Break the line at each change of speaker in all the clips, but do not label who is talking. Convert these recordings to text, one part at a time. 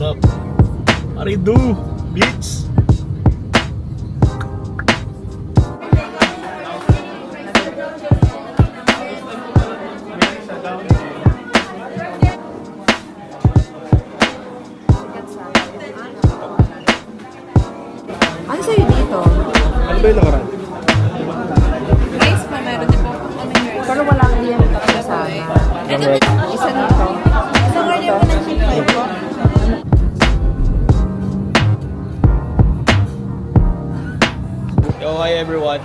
What up? What do you do, bitch?
Ano sa'yo dito?
Ano ba yung nakaraan?
Rice pa, meron din po. Pero wala kang yan kasama.
I'm right.
Isa dito. Isang order mo ng chicken po.
Yo, hi everyone.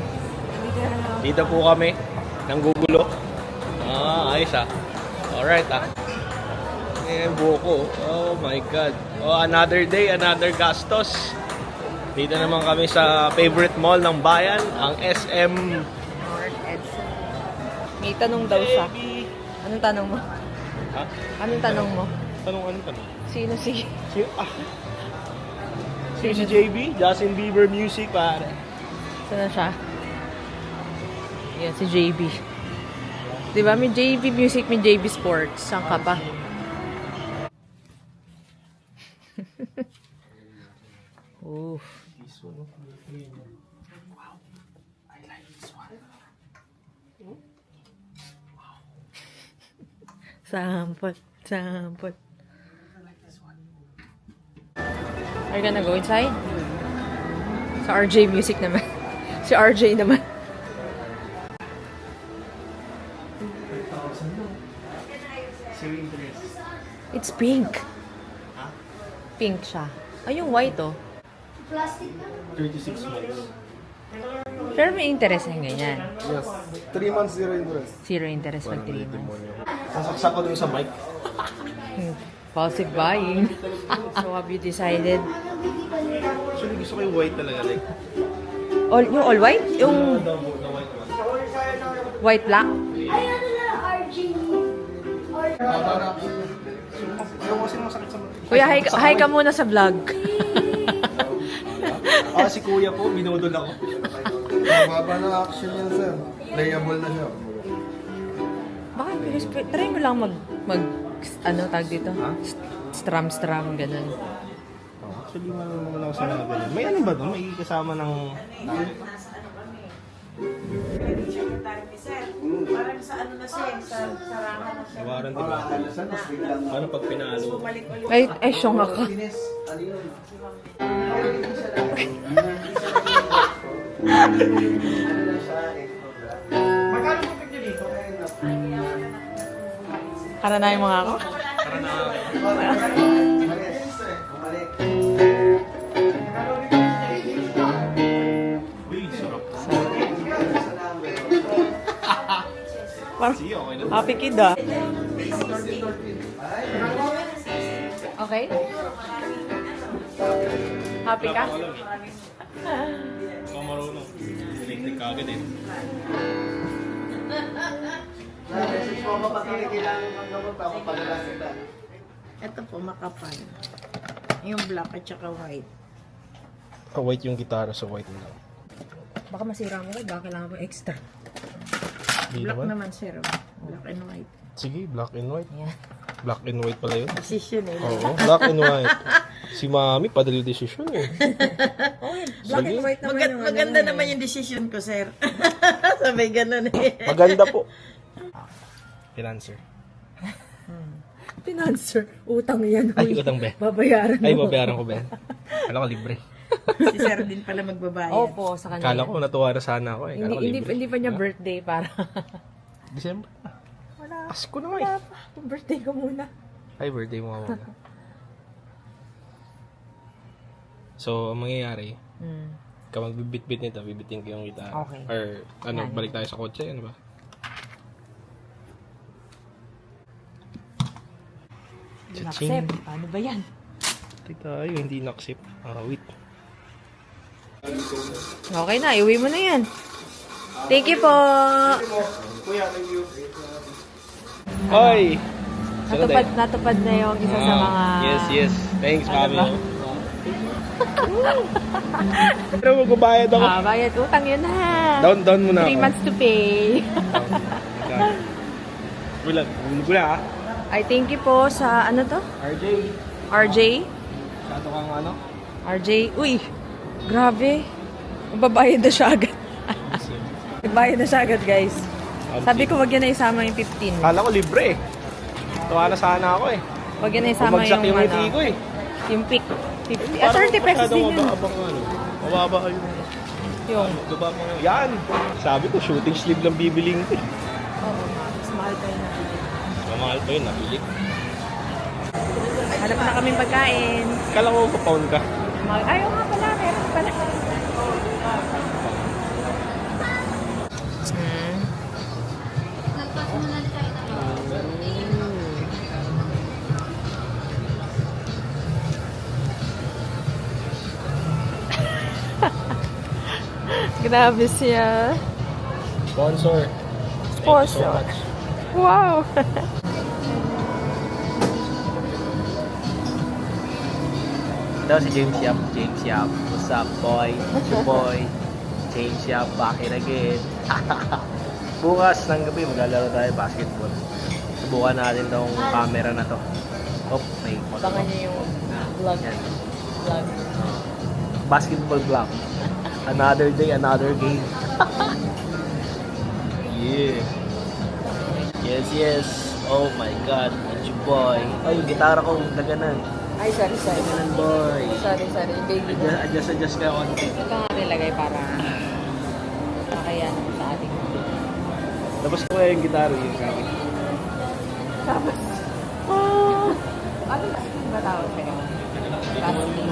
Dito po kami. Nanggugulo. Ayos ah. Alright ah. Buko. Oh my God. Oh, another day, another gastos. Dito naman kami sa favorite mall ng bayan, ang SM.
North Edson. May tanong daw siya. Anong tanong mo?
Ha?
Anong tanong mo?
Anong tanong?
Sino si...
Si JB? Justin Bieber Music, pare.
Sino siya? Yan, si JB. Diba? May JB Music, may JB Sports. Saan ka pa? Oof.
This one, wow. I like this one.
Sampot. Sampot. Are you gonna go inside? Sa RJ Music naman. Si RJ naman. It's pink. Pink siya. Ay, yung white oh.
36 months.
Pero may interest ng ganyan.
Yes. 3 months, zero interest.
Zero interest pag 3 months.
Sasaksak ko dun sa mic.
Impulsive buying. So have you decided?
Actually, gusto ko yung white talaga. Like,
Yung all white? Yung
the white one.
white black?
Ayaw kasi masakit sa mata.
Kuya, hi ka muna sa vlog.
Si kuya po, binudol ako.
Mababa na action yan, sir. Playable na siya.
Baka, try mo lang ano tag dito? Stram, ganun.
Actually, malalaman ako sa mga ganyan. May ano ba doon? May kasama ng...
Parang sa ano na siya, sa sarama na siya.
warranty ba? Ano pag pinalo?
Ay, syong ako.
Magkano po pwede dito?
Karanahin mo nga ako?
Uy, sarap.
Parang
See, okay na.
happy kid ah. Okay? Happy ka?
Wala ko alam eh. Ikaw marunong. Electric ka agad eh.
Ito po, makapal. Yung black at saka white.
White yung gitara sa white na.
Baka masira mo ko, baka kailangan mo extra.
Di
Black
naman.
naman sir. Black and white.
Sige, black and white.
Yeah.
Black and white pala yun.
Decision eh.
Oo, black and white. Si Mami, padali decision eh.
Black and white naman yung
Maganda naman yung decision ko sir. Sabay ganun eh.
Maganda po. Financer.
Financer. Utang yan.
Ay, utang ba?
Babayaran mo.
Ay, babayaran ko ba? Kala ko libre.
Si sir din pala magbabayad.
Opo, sa kanya.
Kala ko natuwa na sana ako eh. Kala ko libre.
Hindi pa niya birthday para.
December na.
Wala.
Pasko na nga eh.
Wala pa. Birthday ko muna.
Ay, birthday mo nga muna. So, ang mangyayari, kapag bibit-bit nito, bibitin ko yung gitara.
Okay.
Or, ano,
Yan.
balik tayo sa kotse, ano ba?
Accept. Paano ba yan?
Take tayo, hindi naksip. Wait.
Okay na, iuwi mo na yan. Thank you po.
Kuya, thank you. Hoy!
Natupad na yung isa sa mga...
Yes. Thanks,
Ano
Mami.
ba?
Pero magbabayad ako.
Bayad utang yun na.
Down muna
3
ako.
months to pay.
Gulat. Gula ah.
I thank you po sa ano to?
RJ.
RJ?
Masyado kang ano?
RJ, uy, grabe. Mababayad na siya agad. Mababayad na siya agad, guys. Sabi ko, wag yan na isama yung 15.
Kala ko libre eh. Tuwa na sana ako eh.
Wag yan na isama
Bumagsak
yung,
yung ngiti ko eh.
yung pick. 50. Ah, 30 pesos din yun.
Mababa yung...
Yung,
Baba mo yun. Yan! Sabi ko, shooting sleeve lang bibiling ko eh.
oo, mas mahal pa yun.
Mamahal pa yun, nabili.
Hanap na kaming pagkain.
Kala ko pa-pound ka.
Ayaw nga pala, meron pala. Grabe siya.
Sponsor.
Sponsor. Wow.
Ito si James Yap. James Yap. What's up, boy? It's your boy. James Yap, back in again. Bukas ng gabi, maglalaro tayo basketball. Subukan natin tong camera na to. Oh, may
Abangan niyo yung vlog.
Yan.
Vlog.
Basketball vlog. Another day, another game. Yeah. Yes, yes. Oh my God. It's your boy. Ay, yung gitara ko, daganan.
Ay, sorry.
Daganan, boy.
Sorry. Baby.
Adjust ka konti.
Ito nga nilagay para makaya sa ating.
Tapos ko yung gitara yung kami.
Tapos, ano ba tawag kayo? Casting.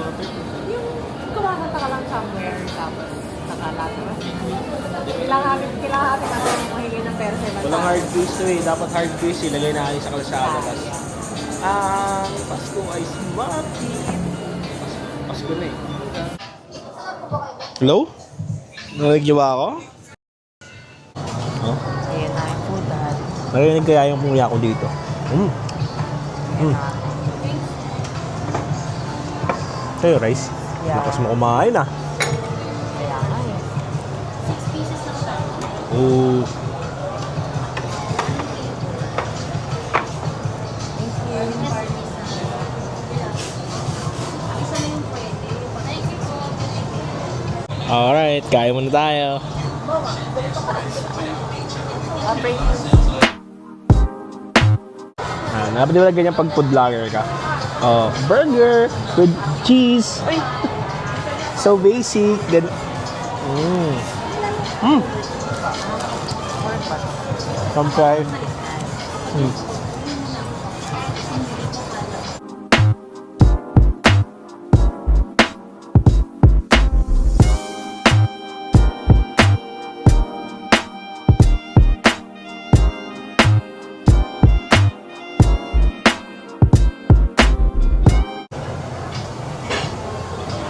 Yung kumakanta ka lang somewhere, tapos nakalatras. Kailangan natin mahingi ng pera sa ibang
Walang
tao.
hard case to eh. Dapat hard case ilagay natin sa kalsada. Tapos, Pasko ay sumati. Pasko na eh. Hello? Narinig ba ako? Oh?
Ayan na yung putal.
Narinig kaya yung pumuya ko dito. Sa'yo, rice?
Yeah.
Lakas mo kumain ah.
Kaya nga eh.
Oo. Alright, kaya muna tayo. Napadi ba ganyan pag food vlogger ka? Oh, burger with cheese. So basic. Then, some fries.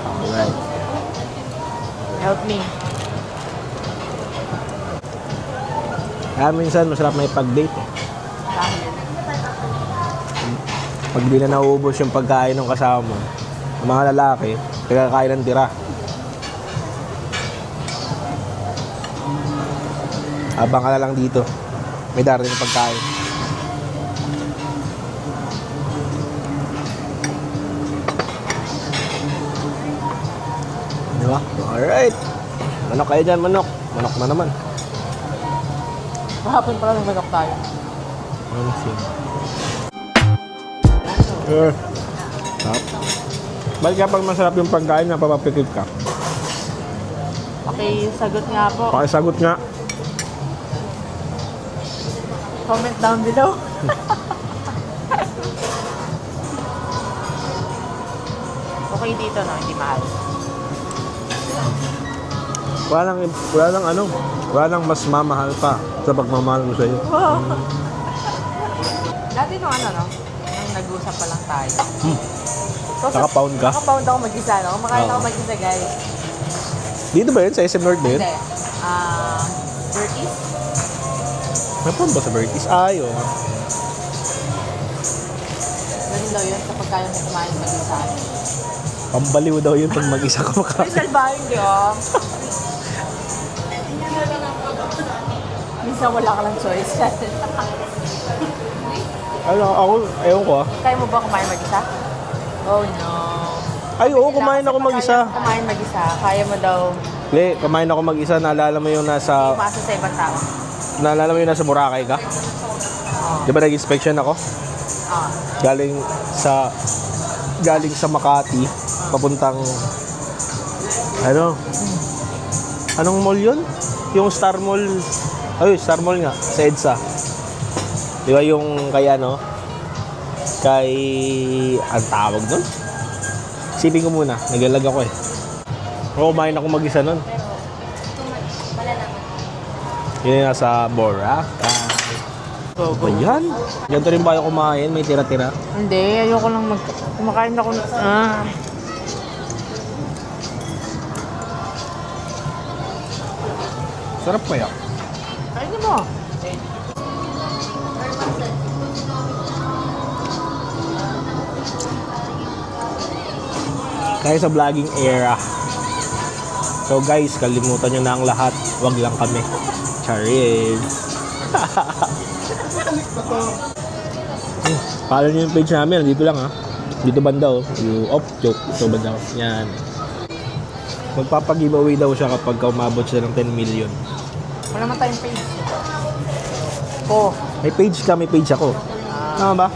Alright.
Help me.
Kaya minsan masarap may pag-date eh. Pag di na nauubos yung pagkain ng kasama mo, ang mga lalaki, nagkakain ng tira. Abang ka na lang dito. May darating ng pagkain. Di ba? Alright. Manok kayo dyan, manok. Manok na naman.
Kahapon pala may manok tayo.
Ano siya? Sure. Sarap. Bakit kapag masarap yung pagkain, napapapikit ka?
Okay, sagot nga po.
Pakisagot nga.
Comment down below. Okay dito, no? Hindi mahal.
Wala nang mas mamahal pa sa pagmamahal ko sa'yo.
Wow. Dati nung ano, no? Nung nag-usap pa lang tayo. So,
Naka-pound ka?
Naka-pound ako mag-isa, no? Kumakain ako
Oo.
mag-isa, guys.
Dito ba yun? Sa SM North ba yun?
Hindi. Burkies?
May pound ba sa Berkis? Ay, oo.
Ganun daw yun kapag kaya mo kumain mag-isa.
Pambaliw daw yun pag mag-isa ka
May
makain.
salbahin, di ba? Minsan wala ka lang choice.
Ako, ewan ko ah.
Kaya mo ba kumain mag-isa? Oh no.
Ay, oo, kumain ako mag-isa.
Kumain mag-isa. Kaya mo daw
Hindi, kumain ako mag-isa. Naalala mo yung nasa...
umasa sa ibang tao.
Naalala mo yung nasa Boracay ka? Di ba nag-inspection ako?
Ah.
Galing sa Makati, papuntang... Ano? Anong mall yun? Yung Star Mall. Ay, Star Mall nga. Sa EDSA. Di ba yung kay ano? Kay... Ang tawag doon? Isipin ko muna. Nagalag ako eh. Oo, kumain ako mag-isa nun. Yun yung nasa Boracay. Ba yan? Ganito rin ba kayo kumain? May tira-tira?
Hindi, ayoko lang kumakain ako.
Sarap kaya.
Kainin mo.
Kaya sa vlogging era. So guys, kalimutan nyo na ang lahat. Wag lang kami. Charis. Follow nyo yung page namin. Dito lang ha. Dito banda oh. Joke. Dito banda oh. Yan. Magpapag-giveaway daw siya kapag umabot siya ng 10 million.
Wala naman tayong page. Oh.
May page ka, may page ako. Tama ba?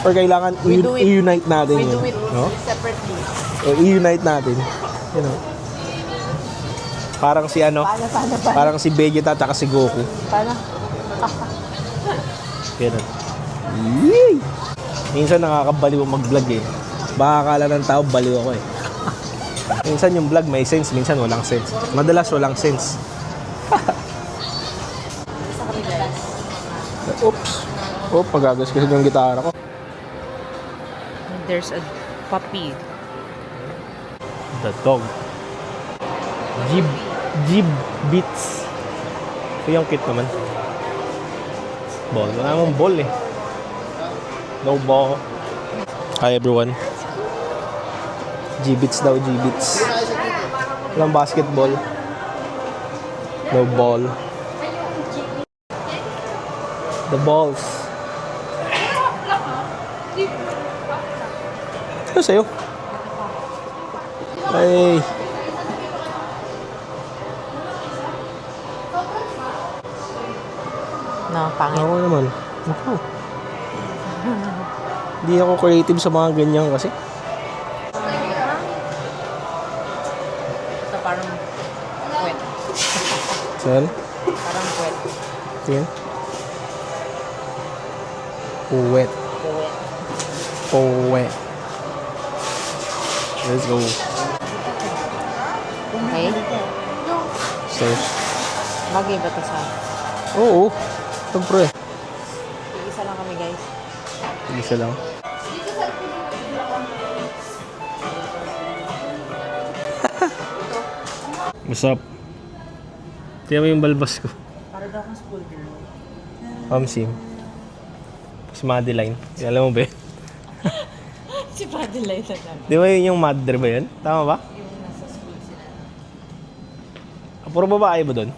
Or kailangan
We do it.
i-unite natin
We
yun.
do it
No?
separately.
O i-unite natin. You know? Parang si ano?
Paano?
Parang si Vegeta at si Goku.
Paano?
Ganun. Yee! Minsan nakakabaliw mag-vlog eh. Baka akala ng tao baliw ako eh. Minsan yung vlog may sense, minsan walang sense. Madalas walang sense. Oops. Oh, pagagas kasi yung gitara ko.
There's a puppy.
The dog. Jib Beats. Ito yung cute naman. Ball. Wala namang ball eh. No ball. Hi everyone. G-Beats daw, G-Beats. Walang basketball. No ball. The balls. Ano sa'yo? Ay.
No, pangit.
Ako naman. Ako. Hindi ako creative sa mga ganyan kasi.
Ito parang wet.
Saan?
Parang wet.
Tingin. Puwet. Puwet. Let's go.
Okay?
Stairs.
Bagay ba ito sa...
Oo. Siyempre.
Isa lang kami, guys.
Isa lang. What's up? Tingnan mo yung balbas ko.
Para daw akong school girl.
Sim. Si Madeline. Alam mo ba yun?
Si Padilay na lang.
Di ba yun yung mother ba yun? Tama ba?
Yung nasa school sila.
Puro babae ba doon?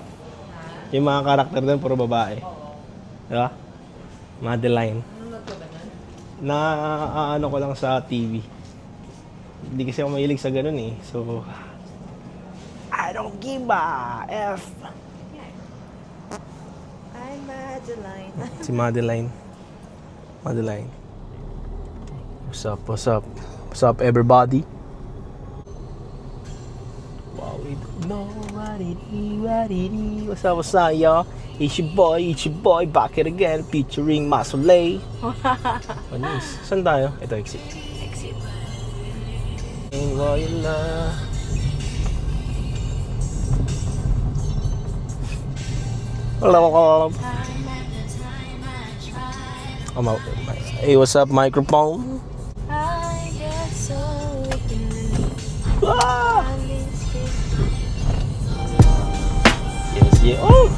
Yung mga karakter doon, puro babae. Di ba? Madeline. Na ano ko lang sa TV. Hindi kasi ako mahilig sa ganun eh. So, I don't give a F.
I'm Madeline.
Si Madeline. Madeline. What's up? What's up? What's up, everybody? Wow, we don't know what it is. What's up, y'all? It's your boy, back it again, featuring Masolay. Manis. Saan tayo? Ito, exit.
Exit.
Ngayon na. Hello. Hey, what's up, microphone?
I get so
Ah! Yes, yeah. Oh!